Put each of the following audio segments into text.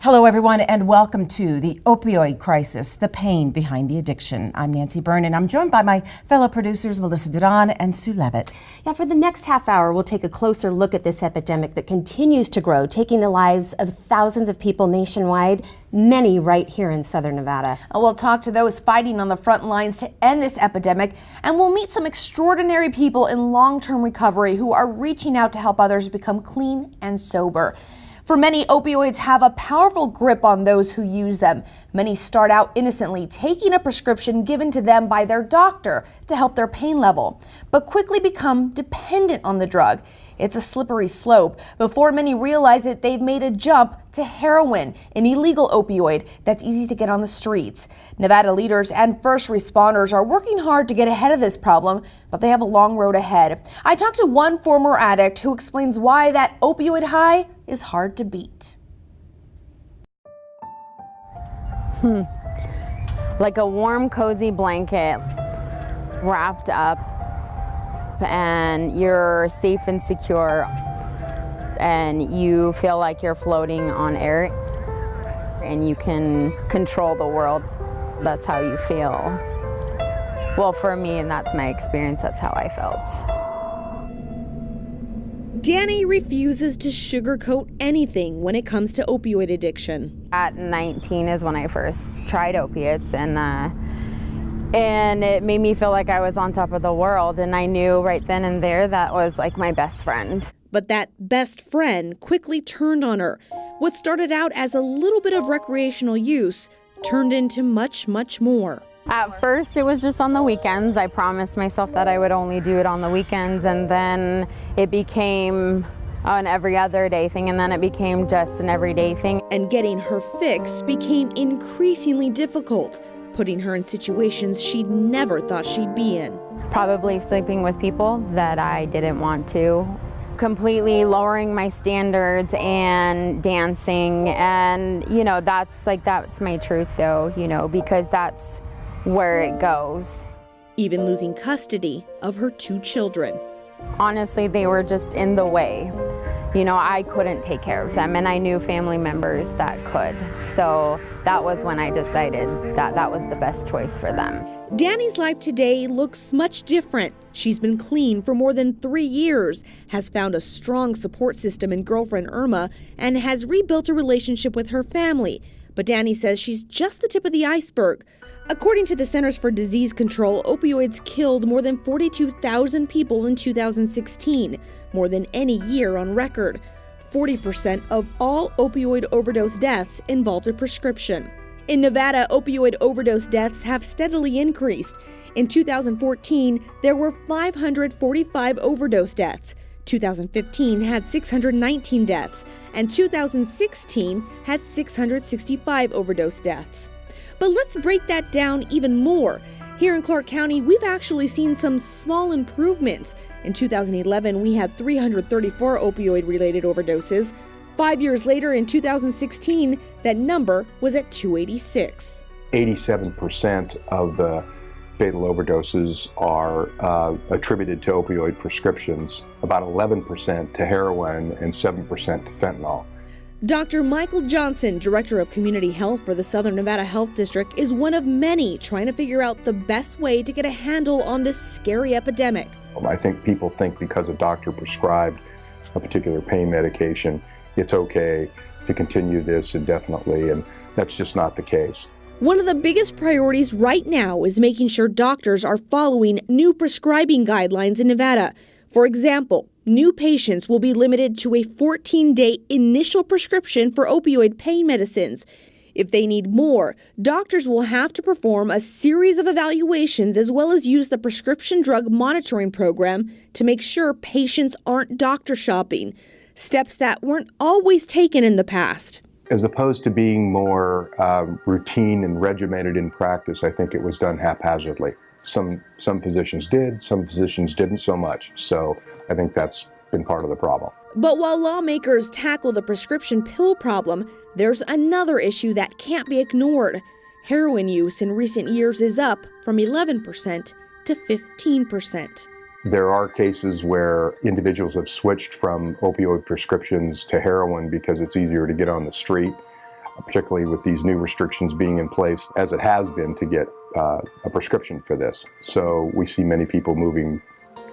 Hello, everyone, and welcome to the opioid crisis, the pain behind the addiction. I'm Nancy Byrne, and I'm joined by my fellow producers, Melissa Duran and Sue Leavitt. Yeah, for the next half hour, we'll take a closer look at this epidemic that continues to grow, taking the lives of thousands of people nationwide, many right here in Southern Nevada. We'll talk to those fighting on the front lines to end this epidemic, and we'll meet some extraordinary people in long-term recovery who are reaching out to help others become clean and sober. For many, opioids have a powerful grip on those who use them. Many start out innocently, taking a prescription given to them by their doctor to help their pain level, but quickly become dependent on the drug. It's a slippery slope. Before many realize it, they've made a jump to heroin, an illegal opioid that's easy to get on the streets. Nevada leaders and first responders are working hard to get ahead of this problem, but they have a long road ahead. I talked to one former addict who explains why that opioid high is hard to beat. Like a warm, cozy blanket wrapped up, and you're safe and secure, and you feel like you're floating on air, and you can control the world. That's how you feel. Well, for me, and that's my experience, that's how I felt. Danny refuses to sugarcoat anything when it comes to opioid addiction. At 19 is when I first tried opiates, and it made me feel like I was on top of the world, and I knew right then and there that was like my best friend. But that best friend quickly turned on her. What started out as a little bit of recreational use turned into much, much more. At first, it was just on the weekends. I promised myself that I would only do it on the weekends, and then it became an every other day thing, and then it became just an everyday thing. And getting her fix became increasingly difficult, putting her in situations she'd never thought she'd be in. Probably sleeping with people that I didn't want to. Completely lowering my standards and dancing, and that's my truth though, because that's where it goes. Even losing custody of her 2 children. Honestly, they were just in the way. I couldn't take care of them, and I knew family members that could. So that was when I decided that that was the best choice for them. Danny's life today looks much different. She's been clean for more than 3 years, has found a strong support system in girlfriend Irma, and has rebuilt a relationship with her family. But Danny says she's just the tip of the iceberg. According to the Centers for Disease Control, opioids killed more than 42,000 people in 2016, more than any year on record. 40% of all opioid overdose deaths involved a prescription. In Nevada, opioid overdose deaths have steadily increased. In 2014, there were 545 overdose deaths. 2015 had 619 deaths, and 2016 had 665 overdose deaths. But let's break that down even more. Here in Clark County, we've actually seen some small improvements. In 2011, we had 334 opioid-related overdoses. 5 years later, in 2016, that number was at 286. 87% of the fatal overdoses are attributed to opioid prescriptions, about 11% to heroin, and 7% to fentanyl. Dr. Michael Johnson, Director of Community Health for the Southern Nevada Health District, is one of many trying to figure out the best way to get a handle on this scary epidemic. I think people think because a doctor prescribed a particular pain medication, it's okay to continue this indefinitely, and that's just not the case. One of the biggest priorities right now is making sure doctors are following new prescribing guidelines in Nevada. For example, new patients will be limited to a 14-day initial prescription for opioid pain medicines. If they need more, doctors will have to perform a series of evaluations as well as use the prescription drug monitoring program to make sure patients aren't doctor shopping, steps that weren't always taken in the past. As opposed to being more routine and regimented in practice, I think it was done haphazardly. Some physicians did, some physicians didn't so much. So I think that's been part of the problem. But while lawmakers tackle the prescription pill problem, there's another issue that can't be ignored. Heroin use in recent years is up from 11% to 15%. There are cases where individuals have switched from opioid prescriptions to heroin because it's easier to get on the street, particularly with these new restrictions being in place, as it has been to get a prescription for this. So we see many people moving,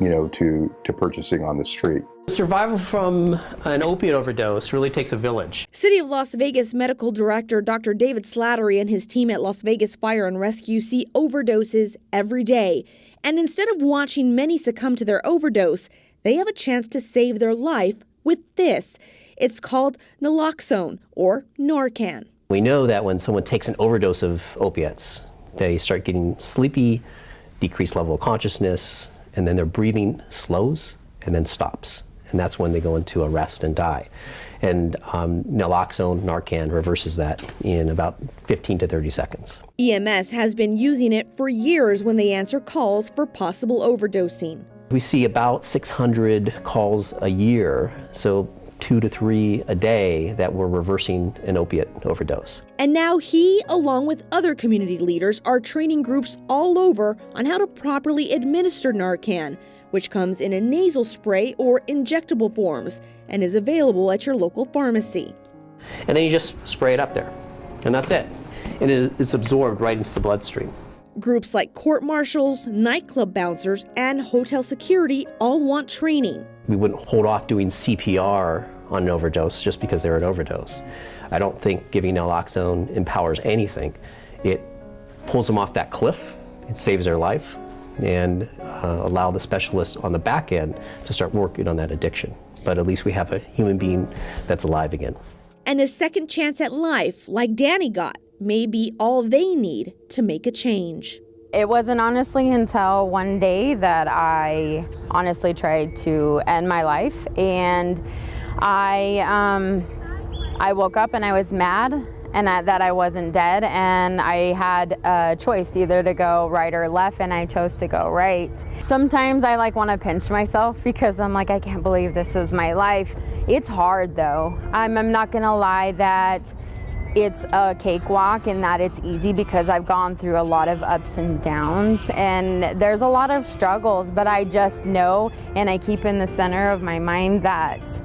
to purchasing on the street. Survival from an opiate overdose really takes a village. City of Las Vegas Medical Director Dr. David Slattery and his team at Las Vegas Fire and Rescue see overdoses every day. And instead of watching many succumb to their overdose, they have a chance to save their life with this. It's called naloxone, or Narcan. We know that when someone takes an overdose of opiates, they start getting sleepy, decreased level of consciousness, and then their breathing slows and then stops. And that's when they go into arrest and die. And naloxone, Narcan, reverses that in about 15 to 30 seconds. EMS has been using it for years when they answer calls for possible overdosing. We see about 600 calls a year, so 2 to 3 a day that we're reversing an opiate overdose. And now he, along with other community leaders, are training groups all over on how to properly administer Narcan, which comes in a nasal spray or injectable forms and is available at your local pharmacy. And then you just spray it up there, and that's it. And it's absorbed right into the bloodstream. Groups like court marshals, nightclub bouncers, and hotel security all want training. We wouldn't hold off doing CPR on an overdose just because they're an overdose. I don't think giving naloxone empowers anything. It pulls them off that cliff, it saves their life, and allow the specialist on the back end to start working on that addiction. But at least we have a human being that's alive again. And a second chance at life, like Danny got, may be all they need to make a change. It wasn't honestly until one day that I honestly tried to end my life, and I woke up and I was mad and that I wasn't dead, and I had a choice either to go right or left, and I chose to go right. Sometimes I want to pinch myself because I'm like, I can't believe this is my life. It's hard though. I'm not gonna lie that it's a cakewalk and that it's easy, because I've gone through a lot of ups and downs and there's a lot of struggles, but I just know, and I keep in the center of my mind, that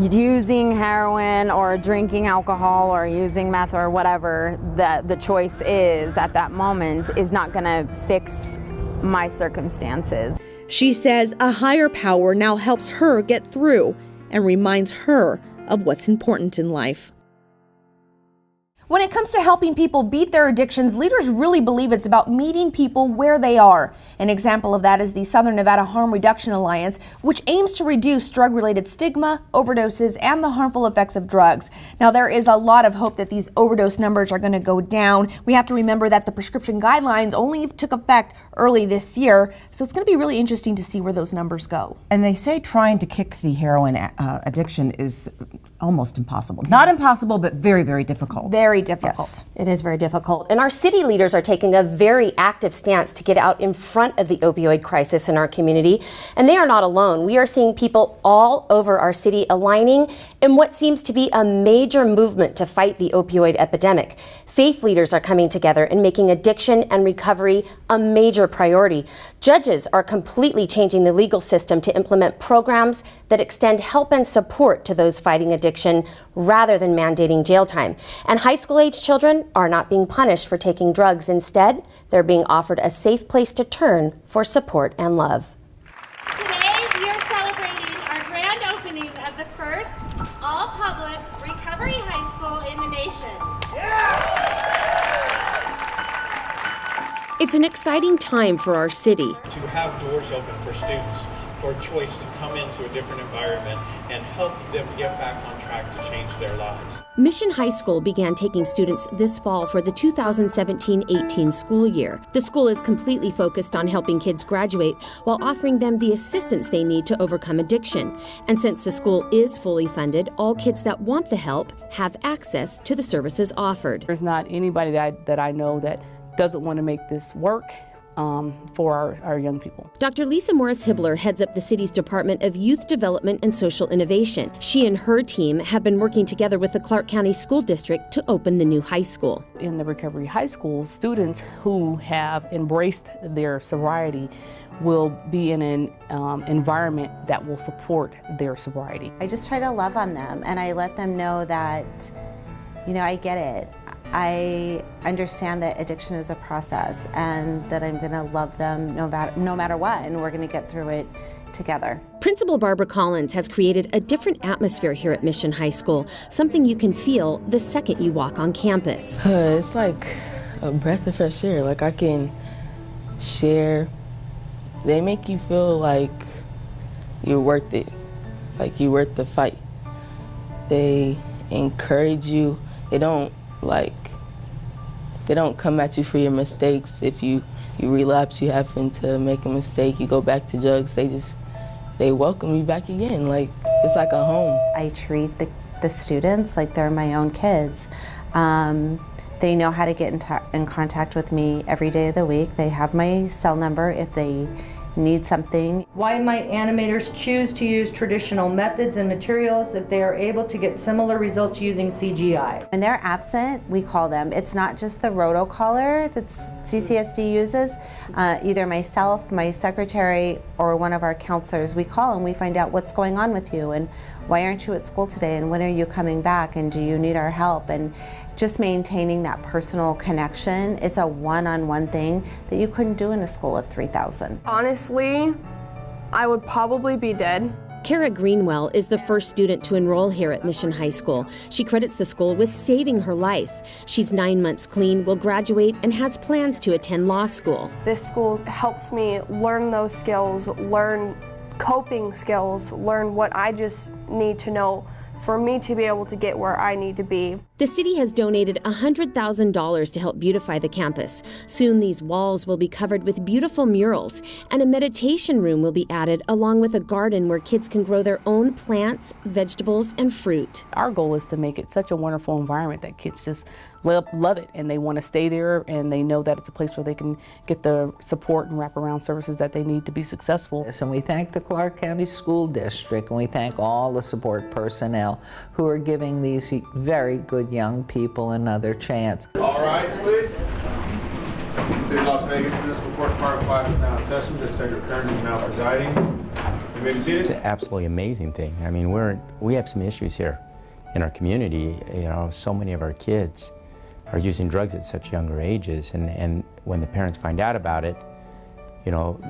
using heroin or drinking alcohol or using meth or whatever the choice is at that moment is not gonna fix my circumstances. She says a higher power now helps her get through and reminds her of what's important in life. When it comes to helping people beat their addictions, leaders really believe it's about meeting people where they are. An example of that is the Southern Nevada Harm Reduction Alliance, which aims to reduce drug-related stigma, overdoses, and the harmful effects of drugs. Now, there is a lot of hope that these overdose numbers are going to go down. We have to remember that the prescription guidelines only took effect early this year, so it's going to be really interesting to see where those numbers go. And they say trying to kick the heroin addiction is almost impossible. Not impossible, but very, very difficult. Very difficult. Yes. It is very difficult. And our city leaders are taking a very active stance to get out in front of the opioid crisis in our community. And they are not alone. We are seeing people all over our city aligning in what seems to be a major movement to fight the opioid epidemic. Faith leaders are coming together and making addiction and recovery a major priority. Judges are completely changing the legal system to implement programs that extend help and support to those fighting addiction rather than mandating jail time. And high school age children are not being punished for taking drugs. Instead, they're being offered a safe place to turn for support and love. Today, we are celebrating our grand opening of the first all-public recovery high school in the nation. It's an exciting time for our city. To have doors open for students for choice to come into a different environment and help them get back on track to change their lives. Mission High School began taking students this fall for the 2017-18 school year. The school is completely focused on helping kids graduate while offering them the assistance they need to overcome addiction. And since the school is fully funded, all kids that want the help have access to the services offered. There's not anybody that I know that doesn't want to make this work for our young people. Dr. Lisa Morris-Hibbler heads up the city's Department of Youth Development and Social Innovation. She and her team have been working together with the Clark County School District to open the new high school. In the Recovery High School, students who have embraced their sobriety will be in an environment that will support their sobriety. I just try to love on them, and I let them know that, I get it. I understand that addiction is a process and that I'm going to love them no matter what, and we're going to get through it together. Principal Barbara Collins has created a different atmosphere here at Mission High School, something you can feel the second you walk on campus. It's like a breath of fresh air. Like I can share. They make you feel like you're worth it, like you're worth the fight. They encourage you. They don't come at you for your mistakes. If you relapse, you happen to make a mistake, you go back to drugs, they welcome you back again. Like, it's like a home. I treat the students like they're my own kids. They know how to get in contact with me every day of the week. They have my cell number if they need something. Why might animators choose to use traditional methods and materials if they are able to get similar results using CGI? When they're absent, we call them. It's not just the rotocollar that CCSD uses. Either myself, my secretary, or one of our counselors, we call and we find out what's going on with you and why aren't you at school today and when are you coming back and do you need our help? And just maintaining that personal connection. It's a one-on-one thing that you couldn't do in a school of 3,000. Honestly, I would probably be dead. Kara Greenwell is the first student to enroll here at Mission High School. She credits the school with saving her life. She's 9 months clean, will graduate, and has plans to attend law school. This school helps me learn those skills, learn coping skills, learn what I just need to know for me to be able to get where I need to be. The city has donated $100,000 to help beautify the campus. Soon these walls will be covered with beautiful murals, and a meditation room will be added along with a garden where kids can grow their own plants, vegetables, and fruit. Our goal is to make it such a wonderful environment that kids just love it and they want to stay there and they know that it's a place where they can get the support and wraparound services that they need to be successful. Yes, and we thank the Clark County School District and we thank all the support personnel who are giving these very good young people another chance. All rise, please. City of Las Vegas Municipal Court Part 5 is now in session. Judge Cedric Kearns is now presiding. You may be seated. It's an absolutely amazing thing. I mean, we have some issues here in our community. So many of our kids are using drugs at such younger ages, and when the parents find out about it,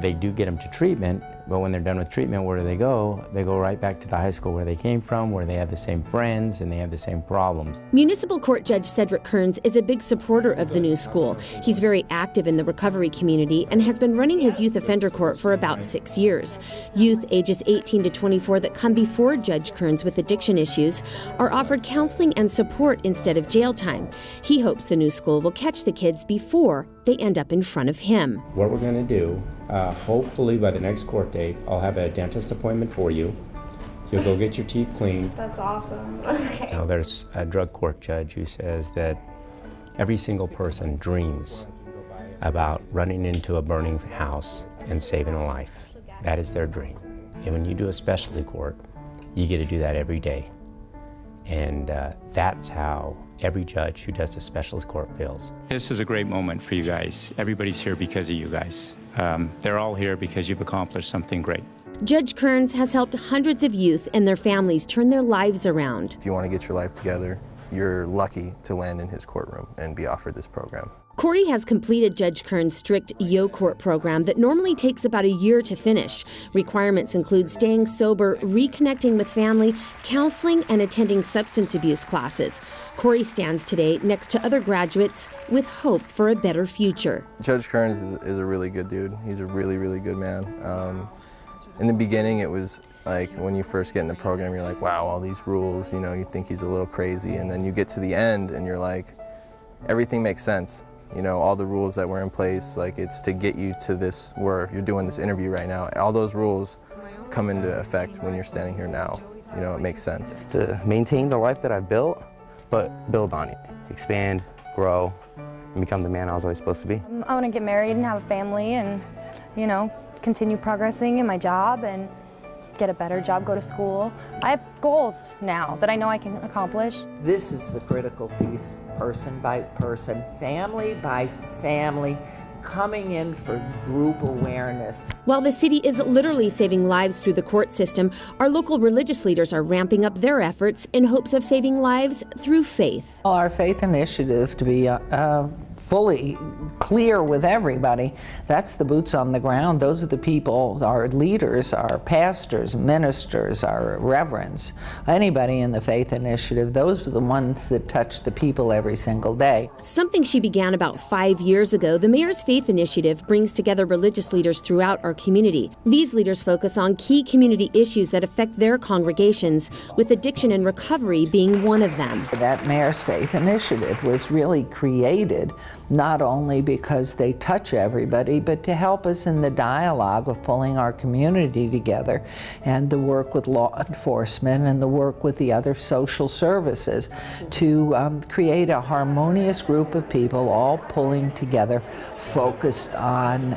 they do get them to treatment, but when they're done with treatment, where do they go? They go right back to the high school where they came from, where they have the same friends and they have the same problems. Municipal Court Judge Cedric Kearns is a big supporter of the new school. He's very active in the recovery community and has been running his youth offender court for about 6 years. Youth ages 18 to 24 that come before Judge Kearns with addiction issues are offered counseling and support instead of jail time. He hopes the new school will catch the kids before they end up in front of him. What we're going to do, hopefully by the next court date, I'll have a dentist appointment for you. You'll go get your teeth cleaned. That's awesome. Okay. There's a drug court judge who says that every single person dreams about running into a burning house and saving a life. That is their dream. And when you do a specialty court, you get to do that every day. And that's how every judge who does a specialist court feels. This is a great moment for you guys. Everybody's here because of you guys. They're all here because you've accomplished something great. Judge Kearns has helped hundreds of youth and their families turn their lives around. If you want to get your life together, you're lucky to land in his courtroom and be offered this program. Corey has completed Judge Kearns' strict Yo Court program that normally takes about a year to finish. Requirements include staying sober, reconnecting with family, counseling, and attending substance abuse classes. Corey stands today next to other graduates with hope for a better future. Judge Kearns is a really good dude. He's a really, really good man. In the beginning, it was like when you first get in the program, you're like, wow, all these rules, you know, you think he's a little crazy. And then you get to the end and you're like, everything makes sense. You know, all the rules that were in place, like it's to get you to this, where you're doing this interview right now. All those rules come into effect when you're standing here now. You know, it makes sense. It's to maintain the life that I've built, but build on it, expand, grow, and become the man I was always supposed to be. I want to get married and have a family and, you know, continue progressing in my job and get a better job, go to school. I have goals now that I know I can accomplish. This is the critical piece, person by person, family by family, coming in for group awareness. While the city is literally saving lives through the court system, our local religious leaders are ramping up their efforts in hopes of saving lives through faith. Our faith initiative, to be fully clear with everybody, that's the boots on the ground. Those are the people, our leaders, our pastors, ministers, our reverends, anybody in the faith initiative. Those are the ones that touch the people every single day. Something she began about 5 years ago, the Mayor's Faith Initiative brings together religious leaders throughout our community. These leaders focus on key community issues that affect their congregations, with addiction and recovery being one of them. That Mayor's Faith Initiative was really created not only because they touch everybody, but to help us in the dialogue of pulling our community together and the work with law enforcement and the work with the other social services to create a harmonious group of people all pulling together, focused on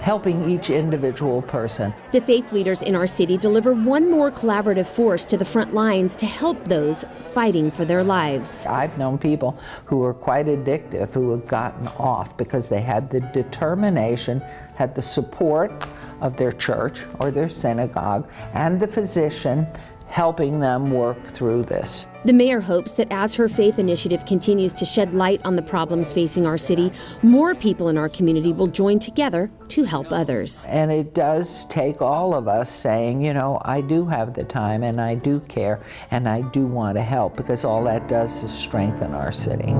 helping each individual person. The faith leaders in our city deliver one more collaborative force to the front lines to help those fighting for their lives. I've known people who were quite addictive who have gotten off because they had the determination, had the support of their church or their synagogue and the physician helping them work through this. The mayor hopes that as her faith initiative continues to shed light on the problems facing our city, more people in our community will join together to help others. And it does take all of us saying, you know, I do have the time and I do care and I do want to help, because all that does is strengthen our city.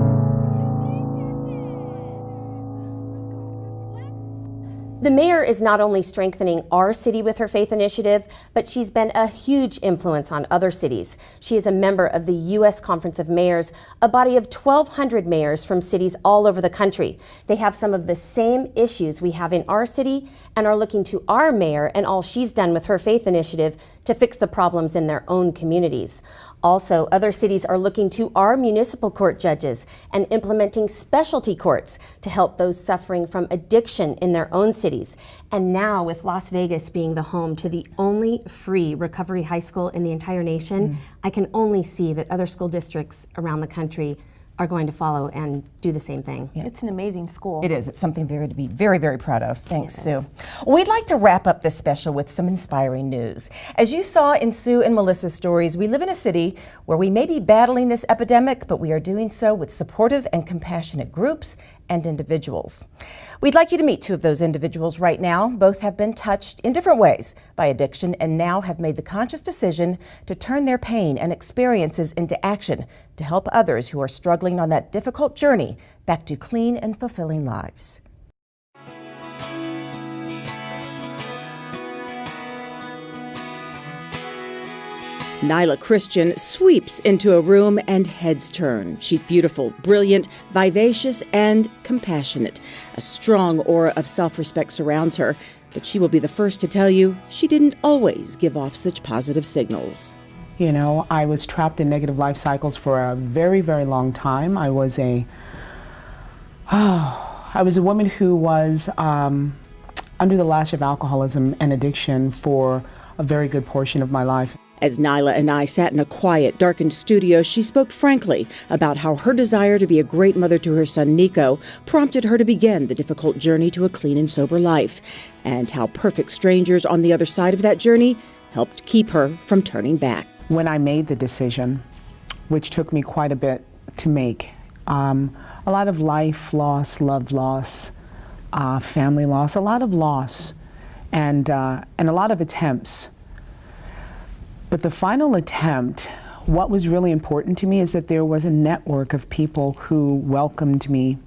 The mayor is not only strengthening our city with her faith initiative, but she's been a huge influence on other cities. She is a member of the U.S. Conference of Mayors, a body of 1,200 mayors from cities all over the country. They have some of the same issues we have in our city and are looking to our mayor and all she's done with her faith initiative to fix the problems in their own communities. Also, other cities are looking to our municipal court judges and implementing specialty courts to help those suffering from addiction in their own cities. And now, with Las Vegas being the home to the only free recovery high school in the entire nation, I can only see that other school districts around the country are going to follow and do the same thing. Yeah. It's an amazing school. It is. It's something to be very, very proud of. Thanks, Sue. We'd like to wrap up this special with some inspiring news. As you saw in Sue and Melissa's stories, we live in a city where we may be battling this epidemic, but we are doing so with supportive and compassionate groups and individuals. We'd like you to meet two of those individuals right now. Both have been touched in different ways by addiction and now have made the conscious decision to turn their pain and experiences into action to help others who are struggling on that difficult journey back to clean and fulfilling lives. Nyla Christian sweeps into a room and heads turn. She's beautiful, brilliant, vivacious, and compassionate. A strong aura of self-respect surrounds her, but she will be the first to tell you she didn't always give off such positive signals. You know, I was trapped in negative life cycles for a very, very long time. I was a woman who was under the lash of alcoholism and addiction for a very good portion of my life. As Nyla and I sat in a quiet, darkened studio, she spoke frankly about how her desire to be a great mother to her son Nico prompted her to begin the difficult journey to a clean and sober life, and how perfect strangers on the other side of that journey helped keep her from turning back. When I made the decision, which took me quite a bit to make, a lot of life loss, love loss, family loss, a lot of loss, and a lot of attempts. But the final attempt, what was really important to me is that there was a network of people who welcomed me,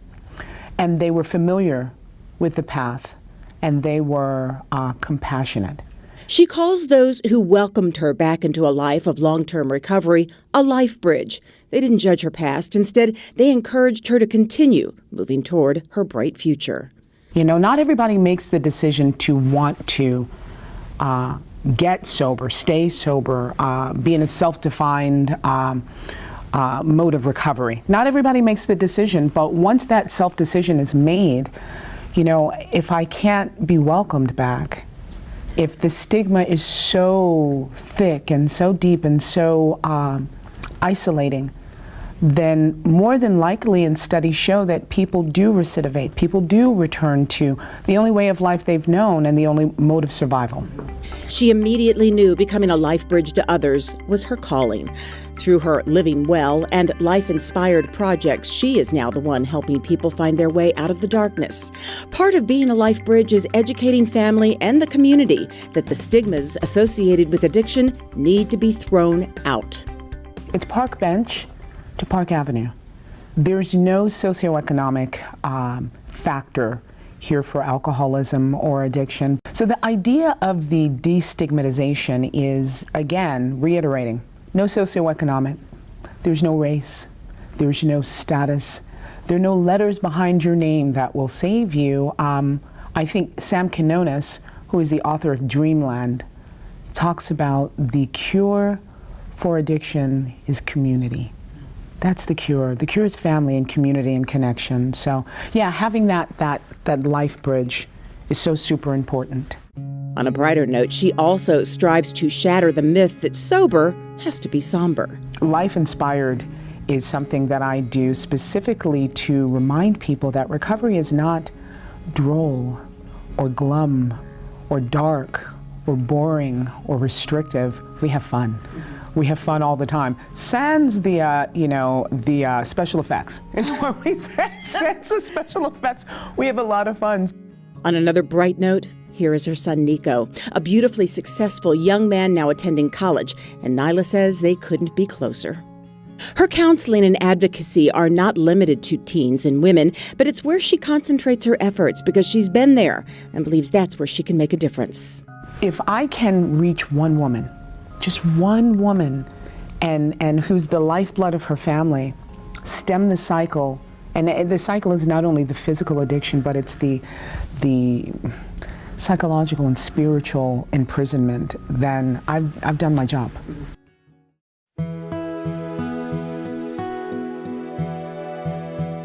and they were familiar with the path, and they were compassionate. She calls those who welcomed her back into a life of long-term recovery a life bridge. They didn't judge her past. Instead, they encouraged her to continue moving toward her bright future. You know, not everybody makes the decision to want to get sober, stay sober, be in a self-defined mode of recovery. Not everybody makes the decision, but once that self-decision is made, you know, if I can't be welcomed back, if the stigma is so thick and so deep and so isolating, then more than likely, and studies show that people do recidivate. People do return to the only way of life they've known and the only mode of survival. She immediately knew becoming a life bridge to others was her calling. Through her Living Well and life-inspired projects, she is now the one helping people find their way out of the darkness. Part of being a life bridge is educating family and the community that the stigmas associated with addiction need to be thrown out. It's Park Bench to Park Avenue. There's no socioeconomic factor here for alcoholism or addiction. So the idea of the destigmatization is, again, reiterating, no socioeconomic, there's no race, there's no status, there are no letters behind your name that will save you. I think Sam Quinones, who is the author of Dreamland, talks about the cure for addiction is community. That's the cure. The cure is family and community and connection. So yeah, having that life bridge is so super important. On a brighter note, she also strives to shatter the myth that sober has to be somber. Life Inspired is something that I do specifically to remind people that recovery is not droll or glum or dark or boring or restrictive. We have fun. We have fun all the time. Sans the special effects is what we say. Sans the special effects. We have a lot of fun. On another bright note, here is her son Nico, a beautifully successful young man now attending college, and Nyla says they couldn't be closer. Her counseling and advocacy are not limited to teens and women, but it's where she concentrates her efforts because she's been there and believes that's where she can make a difference. If I can reach one woman, just one woman, and who's the lifeblood of her family, stem the cycle, and the cycle is not only the physical addiction, but it's the psychological and spiritual imprisonment, then I've done my job.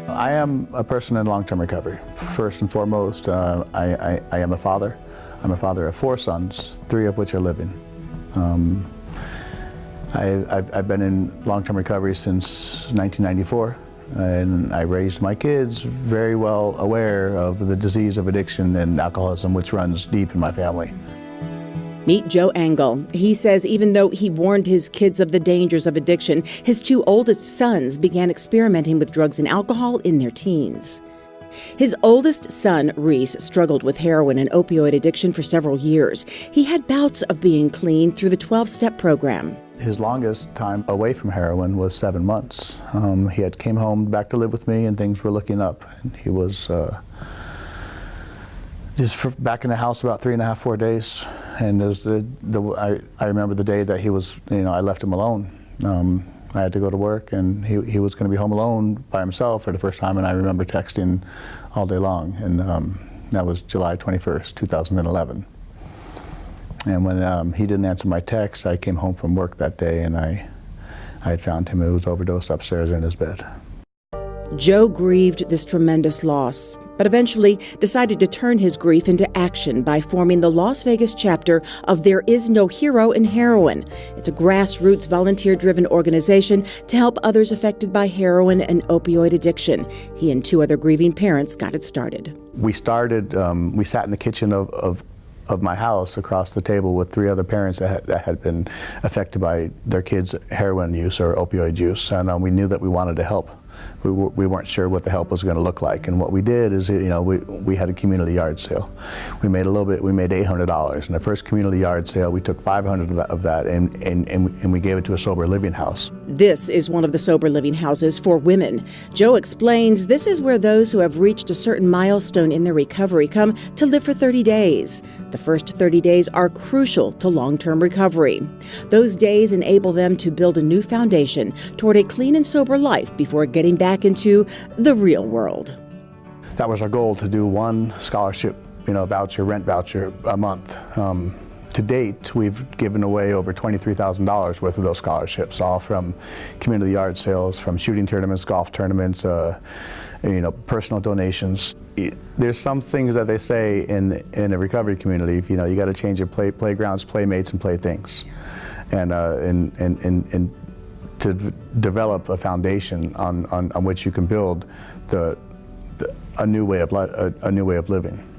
I am a person in long-term recovery. First and foremost, I am a father. I'm a father of 4 sons, 3 of which are living. I've been in long-term recovery since 1994, and I raised my kids very well aware of the disease of addiction and alcoholism, which runs deep in my family. Meet Joe Engel. He says even though he warned his kids of the dangers of addiction, his 2 oldest sons began experimenting with drugs and alcohol in their teens. His oldest son, Reese, struggled with heroin and opioid addiction for several years. He had bouts of being clean through the 12-step program. His longest time away from heroin was 7 months. He had came home back to live with me, and things were looking up. And he was back in the house about 3.5, 4 days. And it was I remember the day that he was, I left him alone. I had to go to work, and he was going to be home alone by himself for the first time, and I remember texting all day long, and that was July 21st, 2011. And when he didn't answer my text, I came home from work that day, and I had found him. He was overdosed upstairs in his bed. Joe grieved this tremendous loss, but eventually decided to turn his grief into action by forming the Las Vegas chapter of There Is No Hero in Heroin. It's a grassroots volunteer-driven organization to help others affected by heroin and opioid addiction. He and 2 other grieving parents got it started. We started, we sat in the kitchen of my house across the table with 3 other parents that had been affected by their kids' heroin use or opioid use, and we knew that we wanted to help. we weren't sure what the help was going to look like. And what we did is, we had a community yard sale. We made $800. In the first community yard sale, we took $500 of that and we gave it to a sober living house. This is one of the sober living houses for women. Joe explains this is where those who have reached a certain milestone in their recovery come to live for 30 days. The first 30 days are crucial to long-term recovery. Those days enable them to build a new foundation toward a clean and sober life before getting back into the real world. That was our goal, to do one scholarship, rent voucher a month. To date, we've given away over $23,000 worth of those scholarships, all from community yard sales, from shooting tournaments, golf tournaments, personal donations. There's some things that they say in a recovery community. You got to change your playgrounds, playmates, and playthings, and to develop a foundation on which you can build a new way of living.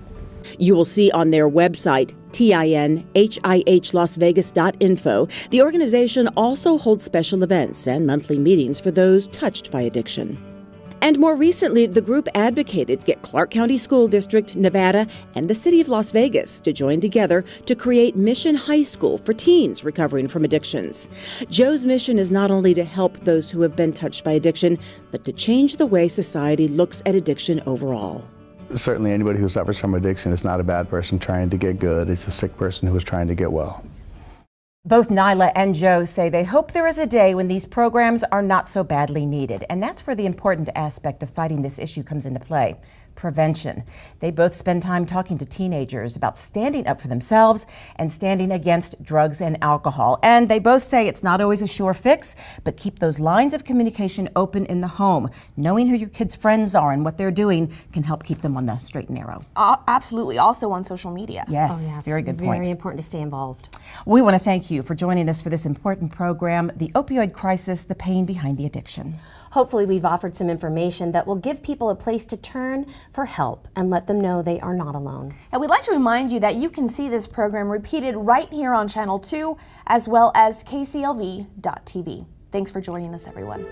You will see on their website, tinhihlasvegas.info, the organization also holds special events and monthly meetings for those touched by addiction. And more recently, the group advocated to get Clark County School District, Nevada, and the City of Las Vegas to join together to create Mission High School for teens recovering from addictions. Joe's mission is not only to help those who have been touched by addiction, but to change the way society looks at addiction overall. Certainly anybody who suffers from addiction is not a bad person trying to get good. It's a sick person who is trying to get well. Both Nyla and Joe say they hope there is a day when these programs are not so badly needed. And that's where the important aspect of fighting this issue comes into play. Prevention. They both spend time talking to teenagers about standing up for themselves and standing against drugs and alcohol. And they both say it's not always a sure fix, but keep those lines of communication open in the home. Knowing who your kids' friends are and what they're doing can help keep them on the straight and narrow. Absolutely. Also on social media. Yes, very good point. Very important to stay involved. We want to thank you for joining us for this important program, The Opioid Crisis, the Pain Behind the Addiction. Hopefully we've offered some information that will give people a place to turn for help and let them know they are not alone. And we'd like to remind you that you can see this program repeated right here on Channel 2 as well as KCLV.TV. Thanks for joining us, everyone.